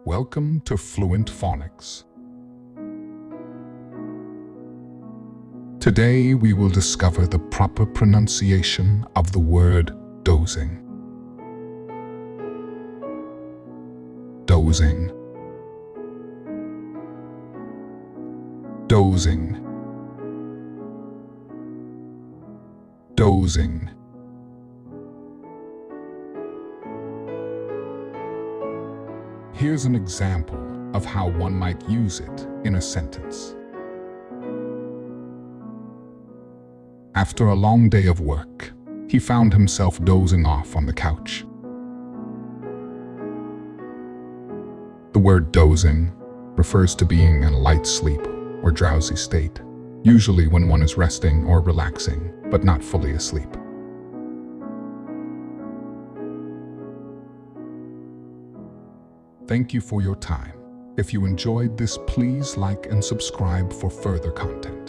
Welcome to Fluent Phonics. Today we will discover the proper pronunciation of the word dozing. Dozing. Dozing. Dozing. Here's an example of how one might use it in a sentence. After a long day of work, he found himself dozing off on the couch. The word dozing refers to being in a light sleep or drowsy state, usually when one is resting or relaxing, but not fully asleep. Thank you for your time. If you enjoyed this, please like and subscribe for further content.